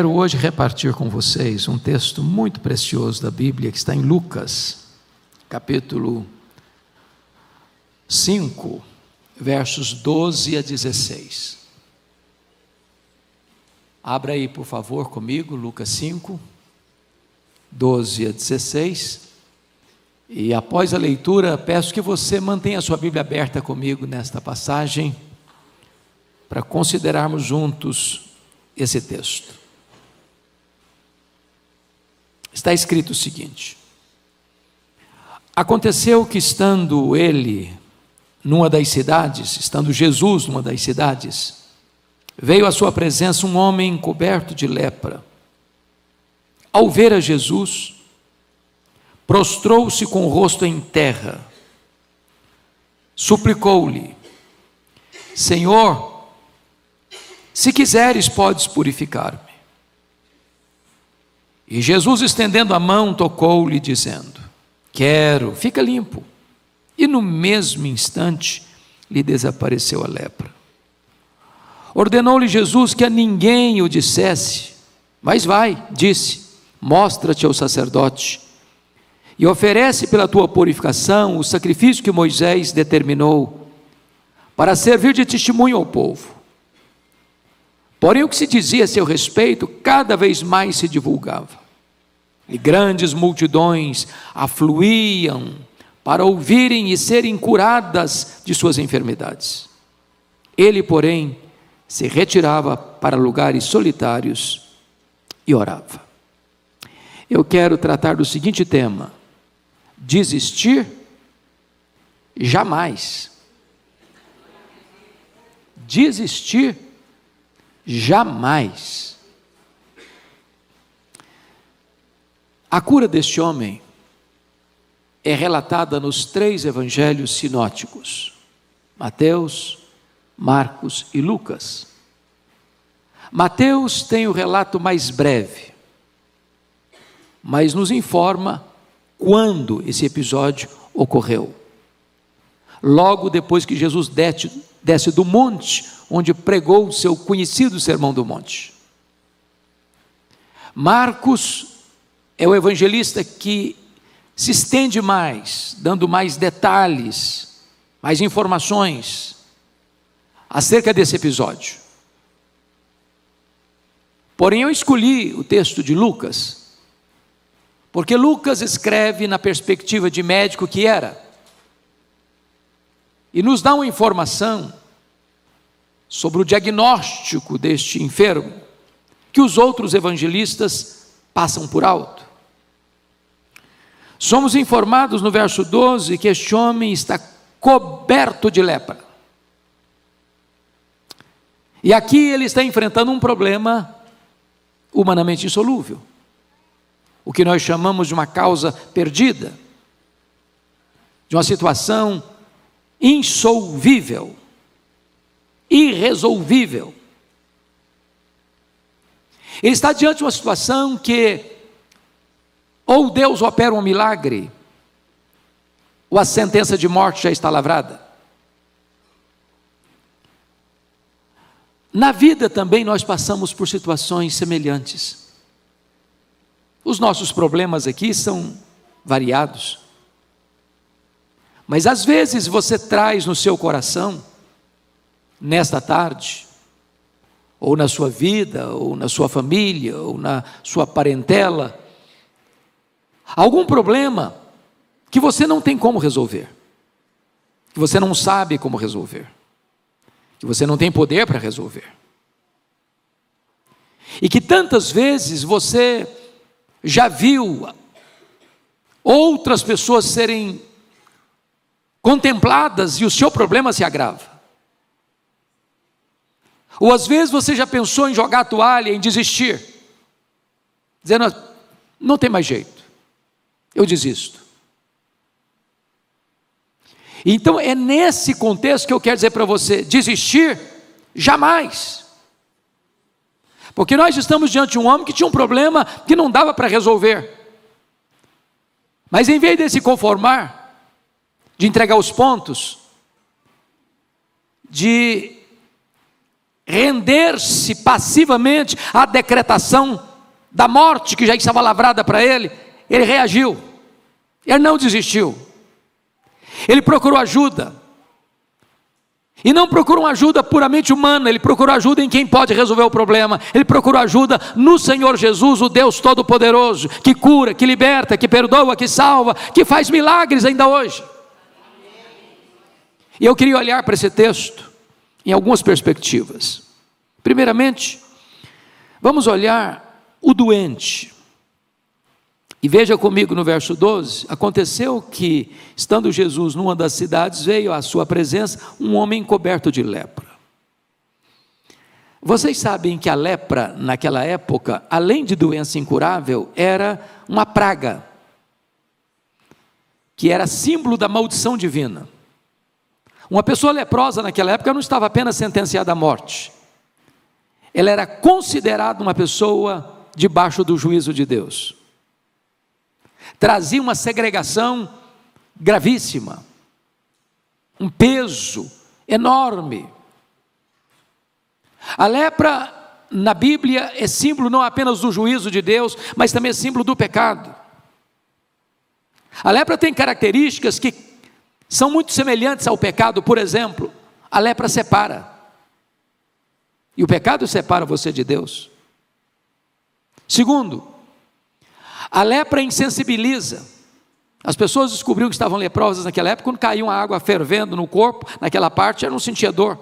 Quero hoje repartir com vocês um texto muito precioso da Bíblia, que está em Lucas, capítulo 5, versos 12 a 16. Abra aí, por favor, comigo, Lucas 5, 12 a 16. E após a leitura, peço que você mantenha a sua Bíblia aberta comigo nesta passagem, para considerarmos juntos esse texto. Está escrito o seguinte: aconteceu que estando Jesus numa das cidades, veio à sua presença um homem coberto de lepra. Ao ver a Jesus, prostrou-se com o rosto em terra, suplicou-lhe: Senhor, se quiseres, podes purificar-me. E Jesus, estendendo a mão, tocou-lhe, dizendo: quero, fica limpo. E no mesmo instante lhe desapareceu a lepra. Ordenou-lhe Jesus que a ninguém o dissesse, mas vai, disse, mostra-te ao sacerdote e oferece pela tua purificação o sacrifício que Moisés determinou para servir de testemunho ao povo. Porém, o que se dizia a seu respeito cada vez mais se divulgava, e grandes multidões afluíam para ouvirem e serem curadas de suas enfermidades. Ele, porém, se retirava para lugares solitários e orava. Eu quero tratar do seguinte tema: desistir jamais. Desistir jamais. A cura deste homem é relatada nos 3 evangelhos sinóticos: Mateus, Marcos e Lucas. Mateus tem o relato mais breve, mas nos informa quando esse episódio ocorreu. Logo depois que Jesus desce do monte, onde pregou o seu conhecido Sermão do Monte. Marcos é o evangelista que se estende mais, dando mais detalhes, mais informações acerca desse episódio. Porém, eu escolhi o texto de Lucas, porque Lucas escreve na perspectiva de médico que era, e nos dá uma informação sobre o diagnóstico deste enfermo, que os outros evangelistas passam por alto. Somos informados no verso 12 que este homem está coberto de lepra. E aqui ele está enfrentando um problema humanamente insolúvel, o que nós chamamos de uma causa perdida, de uma situação insolvível, irresolvível. Ele está diante de uma situação que ou Deus opera um milagre, ou a sentença de morte já está lavrada. Na vida também nós passamos por situações semelhantes. Os nossos problemas aqui são variados, mas às vezes você traz no seu coração, nesta tarde, ou na sua vida, ou na sua família, ou na sua parentela, algum problema que você não tem como resolver, que você não sabe como resolver, que você não tem poder para resolver, e que tantas vezes você já viu outras pessoas serem contempladas e o seu problema se agrava. Ou às vezes você já pensou em jogar a toalha, em desistir, dizendo: não tem mais jeito, eu desisto. Então é nesse contexto que eu quero dizer para você: desistir jamais. Porque nós estamos diante de um homem que tinha um problema que não dava para resolver, mas em vez de se conformar, de entregar os pontos, de render-se passivamente à decretação da morte que já estava lavrada para ele, ele reagiu, ele não desistiu, ele procurou ajuda, e não procurou uma ajuda puramente humana, ele procurou ajuda em quem pode resolver o problema, ele procurou ajuda no Senhor Jesus, o Deus Todo-Poderoso, que cura, que liberta, que perdoa, que salva, que faz milagres ainda hoje. E eu queria olhar para esse texto em algumas perspectivas. Primeiramente, vamos olhar o doente. E veja comigo no verso 12, aconteceu que, estando Jesus numa das cidades, veio à sua presença um homem coberto de lepra. Vocês sabem que a lepra, naquela época, além de doença incurável, era uma praga, que era símbolo da maldição divina. Uma pessoa leprosa naquela época não estava apenas sentenciada à morte, ela era considerada uma pessoa debaixo do juízo de Deus. Trazia uma segregação gravíssima, um peso enorme. A lepra na Bíblia é símbolo não apenas do juízo de Deus, mas também é símbolo do pecado. A lepra tem características que são muito semelhantes ao pecado. Por exemplo, a lepra separa, e o pecado separa você de Deus. Segundo, a lepra insensibiliza. As pessoas descobriam que estavam leprosas naquela época quando caía uma água fervendo no corpo, naquela parte, ela não sentia dor,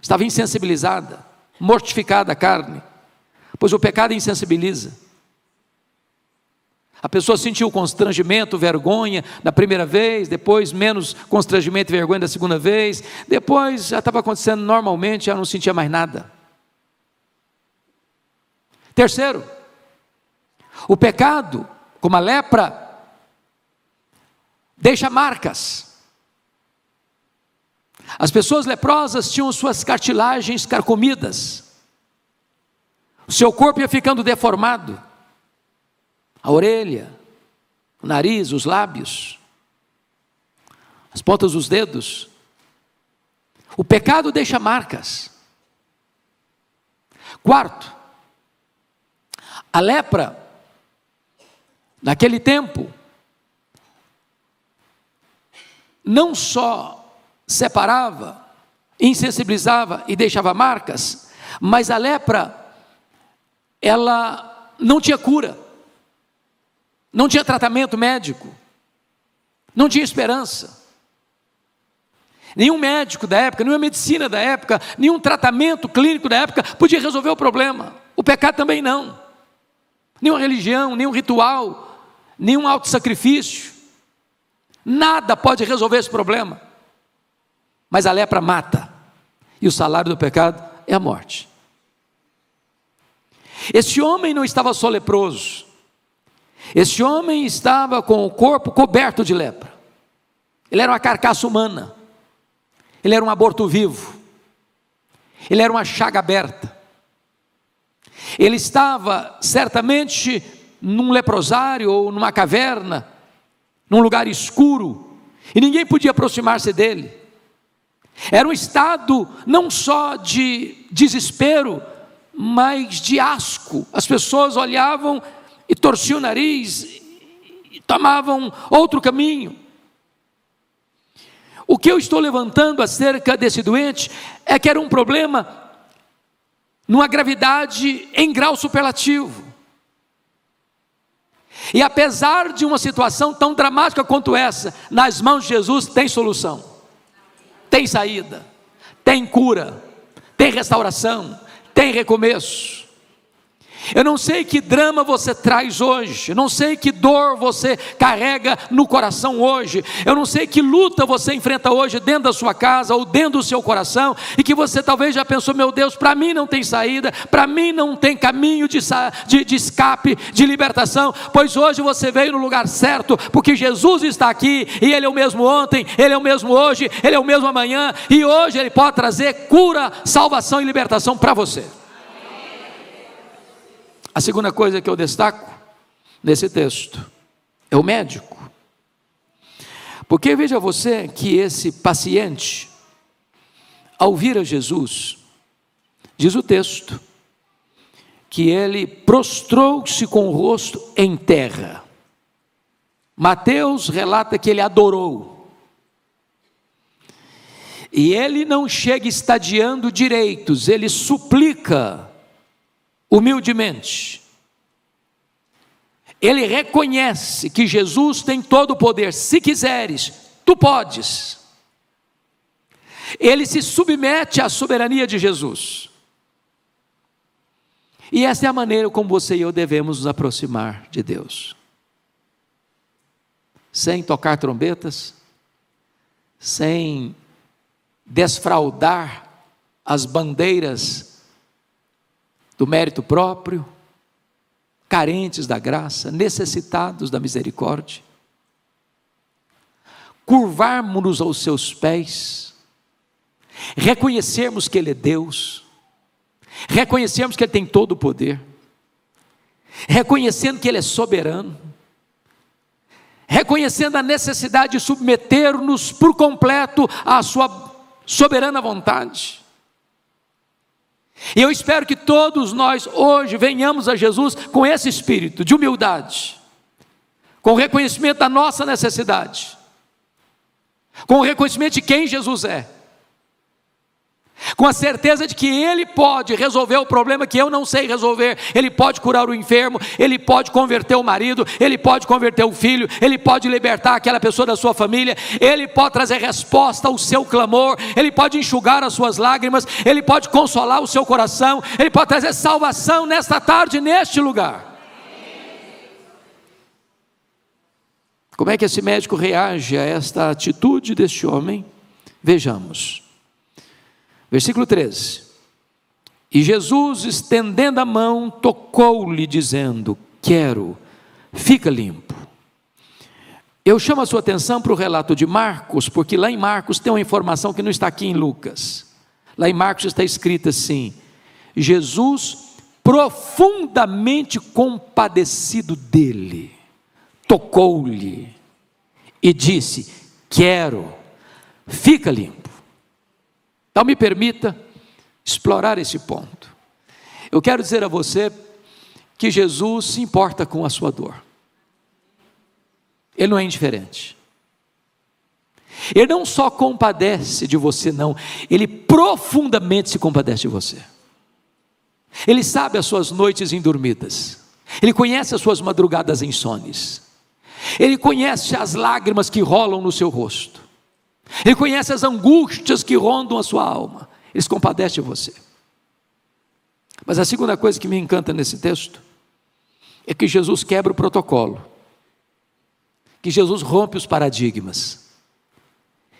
estava insensibilizada, mortificada a carne, pois o pecado insensibiliza. A pessoa sentiu constrangimento, vergonha da primeira vez, depois menos constrangimento e vergonha da segunda vez, depois já estava acontecendo normalmente, já não sentia mais nada. Terceiro, o pecado, como a lepra, deixa marcas. As pessoas leprosas tinham suas cartilagens carcomidas, o seu corpo ia ficando deformado, a orelha, o nariz, os lábios, as pontas dos dedos. O pecado deixa marcas. Quarto, a lepra, naquele tempo, não só separava, insensibilizava e deixava marcas, mas a lepra, ela não tinha cura, não tinha tratamento médico, não tinha esperança. Nenhum médico da época, nenhuma medicina da época, nenhum tratamento clínico da época podia resolver o problema. O pecado também não. Nenhuma religião, nenhum ritual, nenhum autossacrifício, nada pode resolver esse problema. Mas a lepra mata, e o salário do pecado é a morte. Esse homem não estava só leproso, esse homem estava com o corpo coberto de lepra. Ele era uma carcaça humana, ele era um aborto vivo, ele era uma chaga aberta. Ele estava certamente num leprosário ou numa caverna, num lugar escuro, e ninguém podia aproximar-se dele. Era um estado não só de desespero, mas de asco. As pessoas olhavam e torciam o nariz e tomavam outro caminho. O que eu estou levantando acerca desse doente é que era um problema numa gravidade em grau superlativo. E apesar de uma situação tão dramática quanto essa, nas mãos de Jesus tem solução, tem saída, tem cura, tem restauração, tem recomeço. Eu não sei que drama você traz hoje, eu não sei que dor você carrega no coração hoje, eu não sei que luta você enfrenta hoje dentro da sua casa ou dentro do seu coração, e que você talvez já pensou: meu Deus, para mim não tem saída, para mim não tem caminho de escape, de libertação. Pois hoje você veio no lugar certo, porque Jesus está aqui, e Ele é o mesmo ontem, Ele é o mesmo hoje, Ele é o mesmo amanhã, e hoje Ele pode trazer cura, salvação e libertação para você. A segunda coisa que eu destaco nesse texto é o médico. Porque veja você que esse paciente, ao vir a Jesus, Diz o texto que ele prostrou-se com o rosto em terra. Mateus relata que ele adorou. E ele não chega estadiando direitos, ele suplica humildemente. Ele reconhece que Jesus tem todo o poder. Se quiseres, tu podes. Ele se submete à soberania de Jesus. E essa é a maneira como você e eu devemos nos aproximar de Deus. Sem tocar trombetas, sem desfraldar as bandeiras do mérito próprio, carentes da graça, necessitados da misericórdia. Curvarmos-nos aos seus pés, reconhecermos que Ele é Deus, reconhecermos que Ele tem todo o poder, reconhecendo que Ele é soberano, reconhecendo a necessidade de submeter-nos por completo à sua soberana vontade. E eu espero que todos nós hoje venhamos a Jesus com esse espírito de humildade, com o reconhecimento da nossa necessidade, com o reconhecimento de quem Jesus é, com a certeza de que Ele pode resolver o problema que eu não sei resolver. Ele pode curar o enfermo, Ele pode converter o marido, Ele pode converter o filho, Ele pode libertar aquela pessoa da sua família, Ele pode trazer resposta ao seu clamor, Ele pode enxugar as suas lágrimas, Ele pode consolar o seu coração, Ele pode trazer salvação nesta tarde, neste lugar. Como é que esse médico reage a esta atitude deste homem? Vejamos. Versículo 13, e Jesus, estendendo a mão, tocou-lhe, dizendo: quero, fica limpo. Eu chamo a sua atenção para o relato de Marcos, porque lá em Marcos tem uma informação que não está aqui em Lucas. Lá em Marcos está escrito assim: Jesus, profundamente compadecido dele, tocou-lhe e disse: quero, fica limpo. Então me permita explorar esse ponto. Eu quero dizer a você que Jesus se importa com a sua dor. Ele não é indiferente. Ele não só compadece de você, não. Ele profundamente se compadece de você. Ele sabe as suas noites indormidas. Ele conhece as suas madrugadas insones. Ele conhece as lágrimas que rolam no seu rosto. Ele conhece as angústias que rondam a sua alma. Ele se compadece de você. Mas a segunda coisa que me encanta nesse texto é que Jesus quebra o protocolo, que Jesus rompe os paradigmas,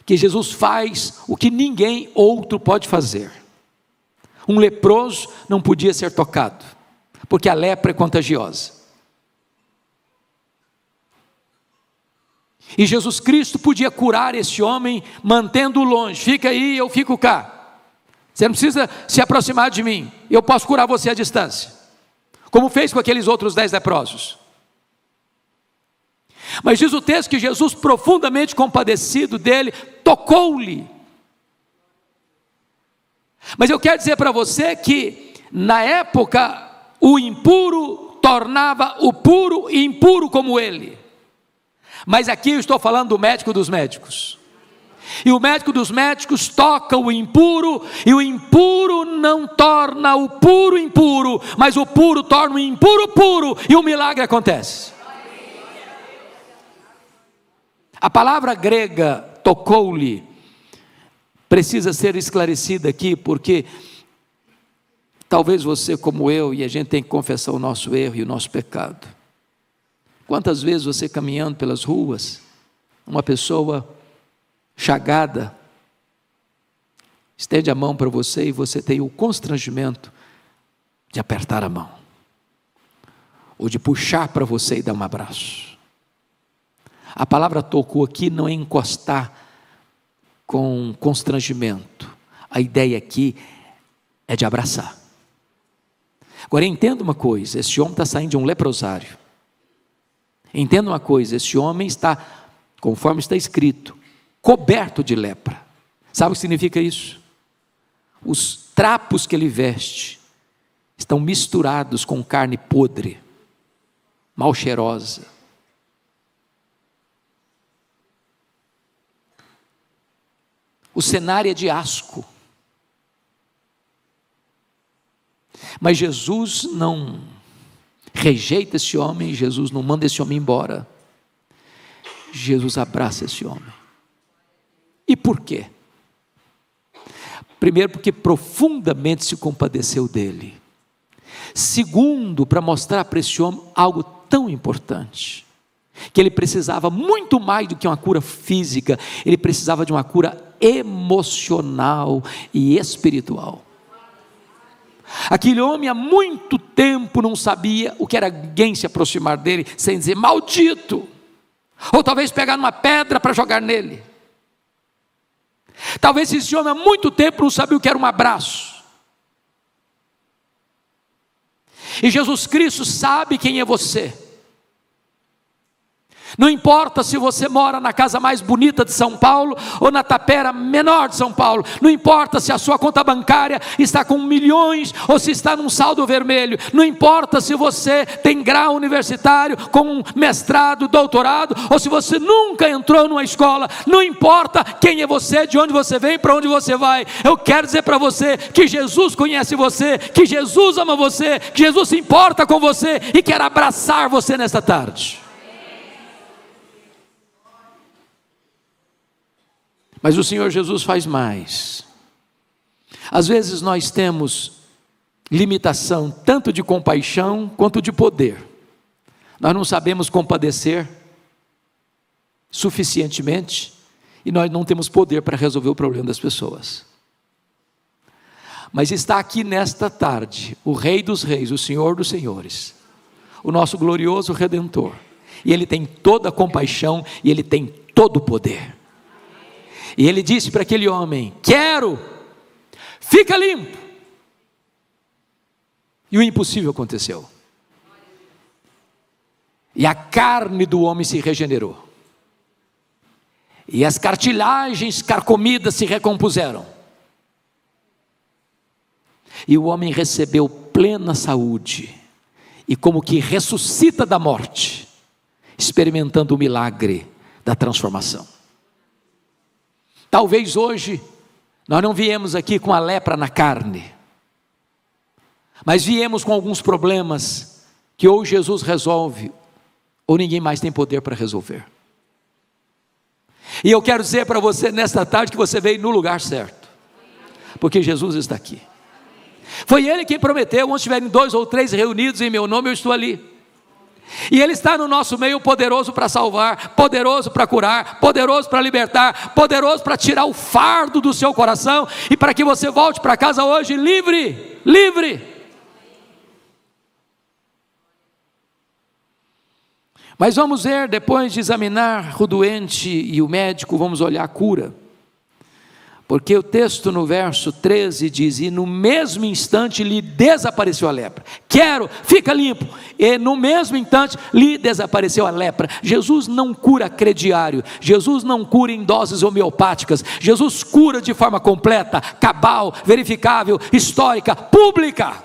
que Jesus faz o que ninguém outro pode fazer. Um leproso não podia ser tocado, porque a lepra é contagiosa. E Jesus Cristo podia curar esse homem mantendo-o longe. Fica aí, eu fico cá. Você não precisa se aproximar de mim. Eu posso curar você à distância. Como fez com aqueles outros 10 leprosos. Mas diz o texto que Jesus, profundamente compadecido dele, tocou-lhe. Mas eu quero dizer para você que na época o impuro tornava o puro impuro como ele. Mas aqui eu estou falando do médico dos médicos. E o médico dos médicos toca o impuro, e o impuro não torna o puro impuro, mas o puro torna o impuro puro, e o milagre acontece. A palavra grega tocou-lhe precisa ser esclarecida aqui, porque talvez você como eu, e a gente tem que confessar o nosso erro e o nosso pecado. Quantas vezes você caminhando pelas ruas, uma pessoa chagada, estende a mão para você e você tem o constrangimento de apertar a mão, ou de puxar para você e dar um abraço. A palavra tocou aqui não é encostar com constrangimento, a ideia aqui é de abraçar. Agora entenda uma coisa, esse homem está saindo de um leprosário. Entenda uma coisa, esse homem está, conforme está escrito, coberto de lepra. Sabe o que significa isso? Os trapos que ele veste estão misturados com carne podre, mal cheirosa. O cenário é de asco. Mas Jesus não rejeita esse homem, Jesus não manda esse homem embora. Jesus abraça esse homem. E por quê? Primeiro, porque profundamente se compadeceu dele. Segundo, para mostrar para esse homem algo tão importante, que ele precisava muito mais do que uma cura física, ele precisava de uma cura emocional e espiritual. Aquele homem há muito tempo não sabia o que era alguém se aproximar dele sem dizer maldito, ou talvez pegar uma pedra para jogar nele. Talvez esse homem há muito tempo não sabia o que era um abraço. E Jesus Cristo sabe quem é você. Não importa se você mora na casa mais bonita de São Paulo ou na tapera menor de São Paulo. Não importa se a sua conta bancária está com milhões ou se está num saldo vermelho. Não importa se você tem grau universitário com mestrado, doutorado, ou se você nunca entrou numa escola. Não importa quem é você, de onde você vem, para onde você vai. Eu quero dizer para você que Jesus conhece você, que Jesus ama você, que Jesus se importa com você e quer abraçar você nesta tarde. Mas o Senhor Jesus faz mais. Às vezes nós temos limitação tanto de compaixão quanto de poder. Nós não sabemos compadecer suficientemente e nós não temos poder para resolver o problema das pessoas. Mas está aqui nesta tarde o Rei dos Reis, o Senhor dos Senhores, o nosso glorioso Redentor, e Ele tem toda a compaixão e Ele tem todo o poder. E ele disse para aquele homem: quero, fica limpo. E o impossível aconteceu. E a carne do homem se regenerou. E as cartilagens carcomidas se recompuseram. E o homem recebeu plena saúde. E como que ressuscita da morte, experimentando o milagre da transformação. Talvez hoje, nós não viemos aqui com a lepra na carne, mas viemos com alguns problemas que ou Jesus resolve, ou ninguém mais tem poder para resolver. E eu quero dizer para você nesta tarde que você veio no lugar certo, porque Jesus está aqui. Foi Ele quem prometeu: onde estiverem 2 ou 3 reunidos em meu nome, eu estou ali. E Ele está no nosso meio, poderoso para salvar, poderoso para curar, poderoso para libertar, poderoso para tirar o fardo do seu coração, e para que você volte para casa hoje livre, livre. Mas vamos ver, depois de examinar o doente e o médico, vamos olhar a cura. Porque o texto no verso 13 diz: e no mesmo instante lhe desapareceu a lepra. Quero, fica limpo. E no mesmo instante lhe desapareceu a lepra. Jesus não cura crediário, Jesus não cura em doses homeopáticas, Jesus cura de forma completa, cabal, verificável, histórica, pública.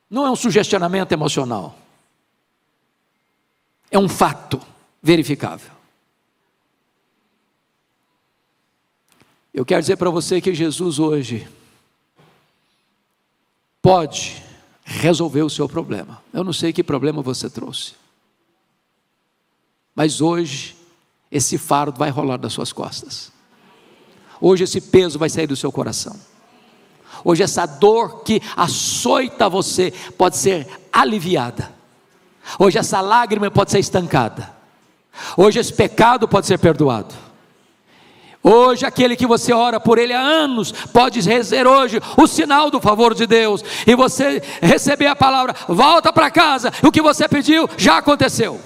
Não é um sugestionamento emocional, é um fato verificável. Eu quero dizer para você que Jesus hoje pode resolver o seu problema. Eu não sei que problema você trouxe, mas hoje esse fardo vai rolar das suas costas. Hoje esse peso vai sair do seu coração. Hoje essa dor que açoita você pode ser aliviada. Hoje essa lágrima pode ser estancada. Hoje esse pecado pode ser perdoado. Hoje aquele que você ora por ele há anos pode receber hoje o sinal do favor de Deus, e você receber a palavra: volta para casa, o que você pediu já aconteceu.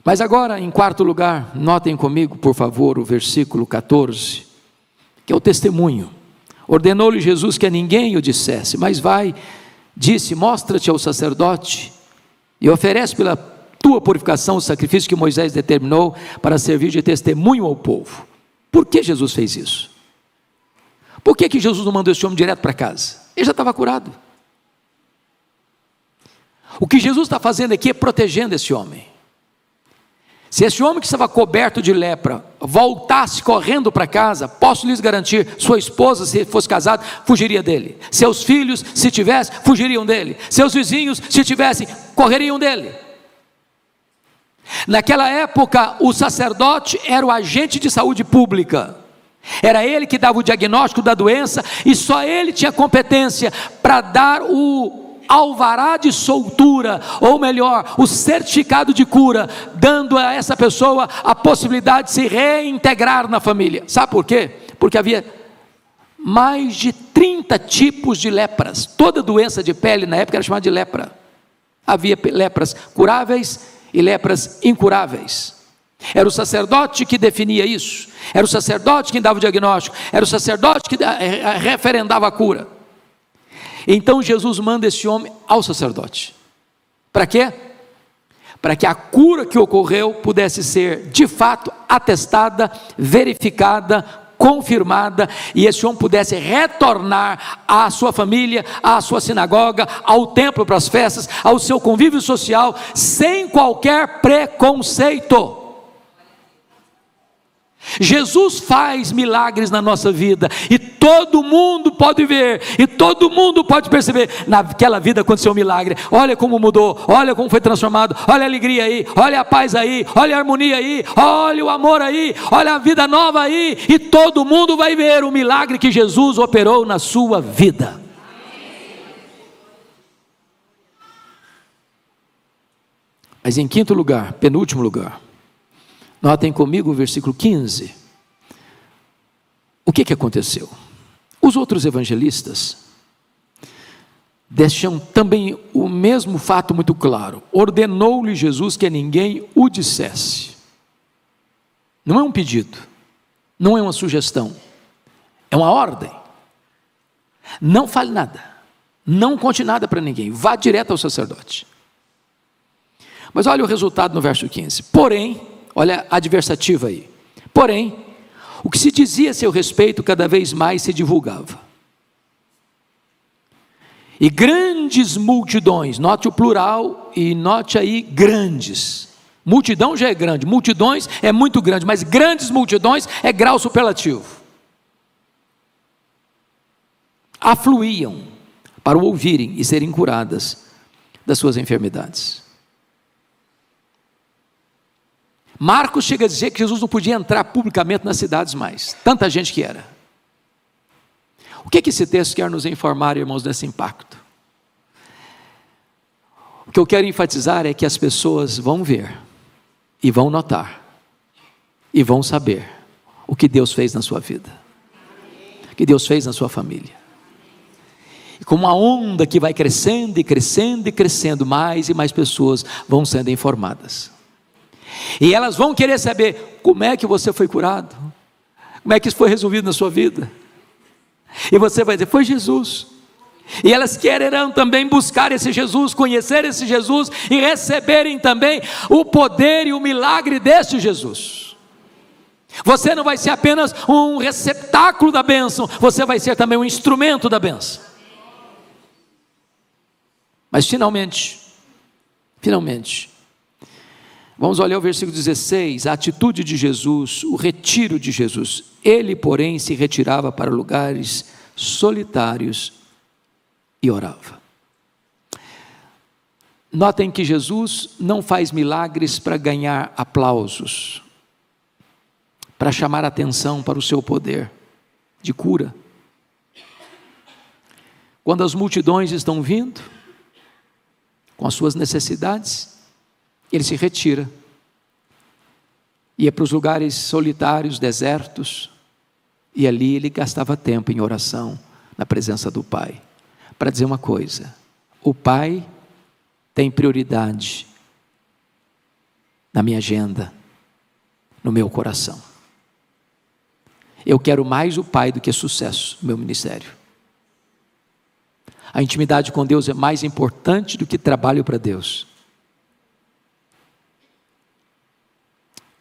Mas agora, em quarto lugar, notem comigo por favor o versículo 14, que é o testemunho. Ordenou-lhe Jesus que a ninguém o dissesse, mas vai, disse: mostra-te ao sacerdote e oferece tua purificação, o sacrifício que Moisés determinou para servir de testemunho ao povo. Por que Jesus fez isso? Por que Jesus não mandou esse homem direto para casa? Ele já estava curado. O que Jesus está fazendo aqui é protegendo esse homem. Se esse homem que estava coberto de lepra voltasse correndo para casa, posso lhes garantir, sua esposa, se fosse casada, fugiria dele. Seus filhos, se tivesse, fugiriam dele. Seus vizinhos, se tivessem, correriam dele. Naquela época, o sacerdote era o agente de saúde pública. Era ele que dava o diagnóstico da doença e só ele tinha competência para dar o alvará de soltura, ou melhor, o certificado de cura, dando a essa pessoa a possibilidade de se reintegrar na família. Sabe por quê? Porque havia mais de 30 tipos de lepras. Toda doença de pele na época era chamada de lepra. Havia lepras curáveis e lepras incuráveis. Era o sacerdote que definia isso, era o sacerdote que dava o diagnóstico, era o sacerdote que referendava a cura. Então Jesus manda esse homem ao sacerdote. Para quê? Para que a cura que ocorreu pudesse ser de fato atestada, verificada, confirmada, e esse homem pudesse retornar à sua família, à sua sinagoga, ao templo para as festas, ao seu convívio social, sem qualquer preconceito. Jesus faz milagres na nossa vida, e todo mundo pode ver, e todo mundo pode perceber, naquela vida aconteceu um milagre, olha como mudou, olha como foi transformado, olha a alegria aí, olha a paz aí, olha a harmonia aí, olha o amor aí, olha a vida nova aí, e todo mundo vai ver o milagre que Jesus operou na sua vida. Mas em quinto lugar, penúltimo lugar, notem comigo o versículo 15. O que aconteceu? Os outros evangelistas deixam também o mesmo fato muito claro. Ordenou-lhe Jesus que a ninguém o dissesse. Não é um pedido, não é uma sugestão, é uma ordem. Não fale nada, não conte nada para ninguém, vá direto ao sacerdote. Mas olha o resultado no verso 15. Porém, olha a adversativa aí. Porém, o que se dizia a seu respeito cada vez mais se divulgava. E grandes multidões, note o plural e note aí grandes. Multidão já é grande, multidões é muito grande, mas grandes multidões é grau superlativo. Afluíam para o ouvirem e serem curadas das suas enfermidades. Marcos chega a dizer que Jesus não podia entrar publicamente nas cidades mais, tanta gente que era. O que esse texto quer nos informar, irmãos, desse impacto? O que eu quero enfatizar é que as pessoas vão ver, e vão notar, e vão saber o que Deus fez na sua vida, o que Deus fez na sua família. E como uma onda que vai crescendo e crescendo e crescendo, mais e mais pessoas vão sendo informadas. E elas vão querer saber como é que você foi curado, como é que isso foi resolvido na sua vida. E você vai dizer, foi Jesus. E elas quererão também buscar esse Jesus, conhecer esse Jesus e receberem também o poder e o milagre desse Jesus. Você não vai ser apenas um receptáculo da bênção, você vai ser também um instrumento da bênção. Mas finalmente, vamos olhar o versículo 16, a atitude de Jesus, o retiro de Jesus. Ele, porém, se retirava para lugares solitários e orava. Notem que Jesus não faz milagres para ganhar aplausos, para chamar atenção para o seu poder de cura. Quando as multidões estão vindo, com as suas necessidades, ele se retira, ia para os lugares solitários, desertos, e ali ele gastava tempo em oração, na presença do Pai, para dizer uma coisa: o Pai tem prioridade na minha agenda, no meu coração. Eu quero mais o Pai do que sucesso no meu ministério. A intimidade com Deus é mais importante do que trabalho para Deus.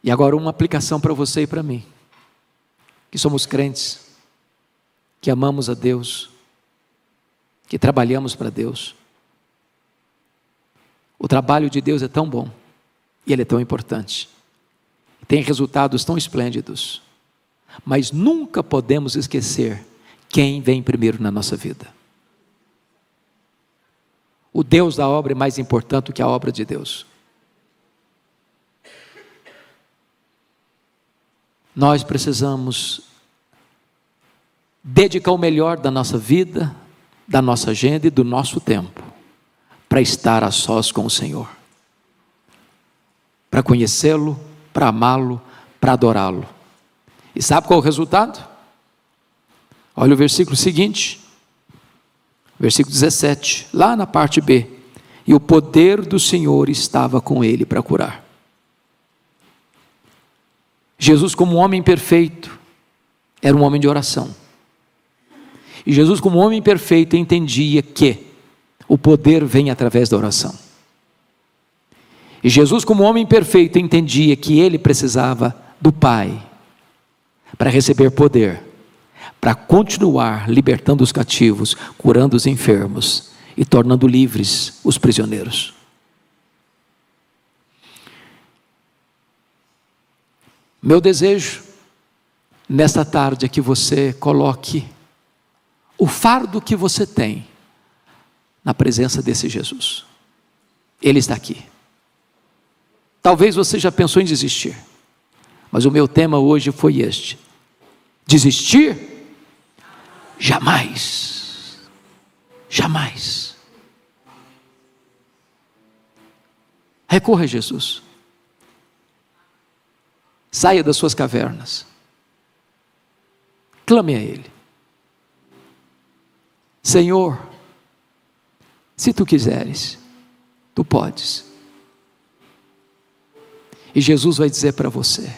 E agora uma aplicação para você e para mim, que somos crentes, que amamos a Deus, que trabalhamos para Deus. O trabalho de Deus é tão bom, e ele é tão importante, tem resultados tão esplêndidos, mas nunca podemos esquecer quem vem primeiro na nossa vida. O Deus da obra é mais importante do que a obra de Deus. Nós precisamos dedicar o melhor da nossa vida, da nossa agenda e do nosso tempo para estar a sós com o Senhor, para conhecê-lo, para amá-lo, para adorá-lo. E sabe qual é o resultado? Olha o versículo seguinte, versículo 17, lá na parte B. E o poder do Senhor estava com ele para curar. Jesus, como um homem perfeito, era um homem de oração. E Jesus, como homem perfeito, entendia que o poder vem através da oração. E Jesus, como homem perfeito, entendia que ele precisava do Pai para receber poder, para continuar libertando os cativos, curando os enfermos e tornando livres os prisioneiros. Meu desejo nesta tarde é que você coloque o fardo que você tem na presença desse Jesus. Ele está aqui. Talvez você já pensou em desistir, mas o meu tema hoje foi este: desistir? Jamais. Jamais. Recorra a Jesus. Saia das suas cavernas. Clame a Ele. Senhor, se Tu quiseres, Tu podes. E Jesus vai dizer para você: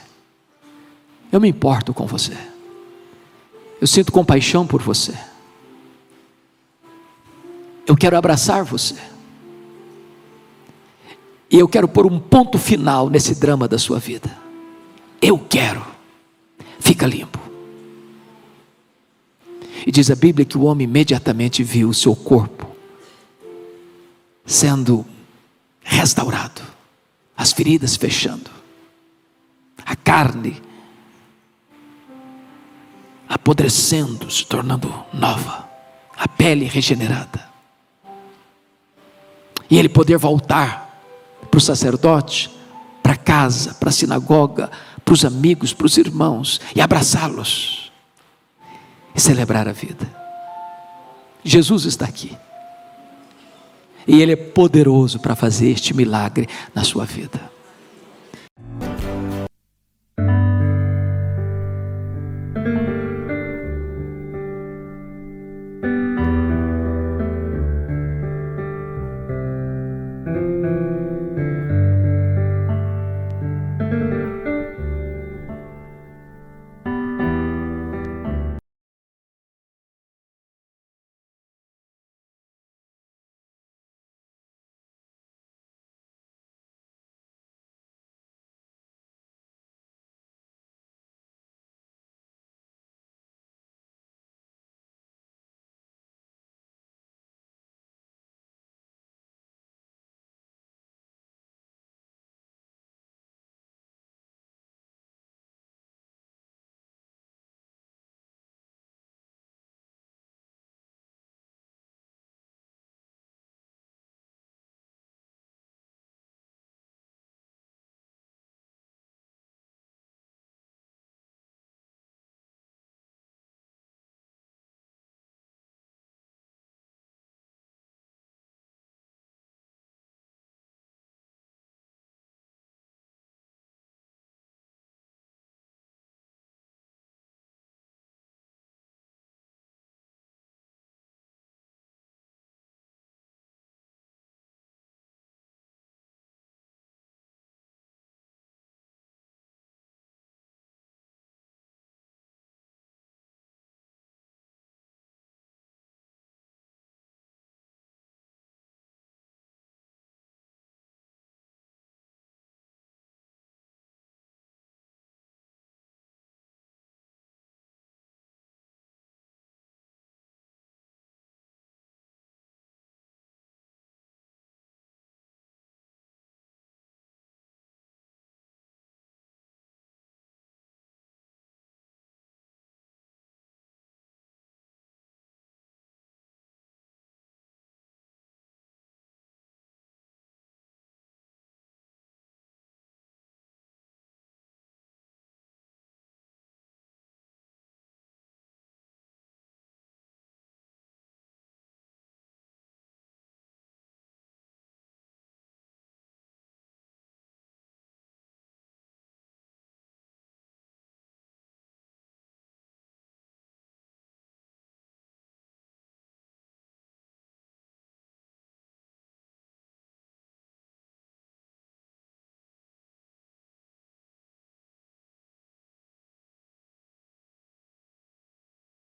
eu me importo com você. Eu sinto compaixão por você. Eu quero abraçar você. E eu quero pôr um ponto final nesse drama da sua vida. Eu quero. Fica limpo. E diz a Bíblia que o homem imediatamente viu o seu corpo sendo restaurado, as feridas fechando, a carne apodrecendo, se tornando nova, a pele regenerada, e ele poder voltar para o sacerdote, para casa, para a sinagoga, para os amigos, para os irmãos, e abraçá-los, e celebrar a vida. Jesus está aqui, e Ele é poderoso para fazer este milagre na sua vida.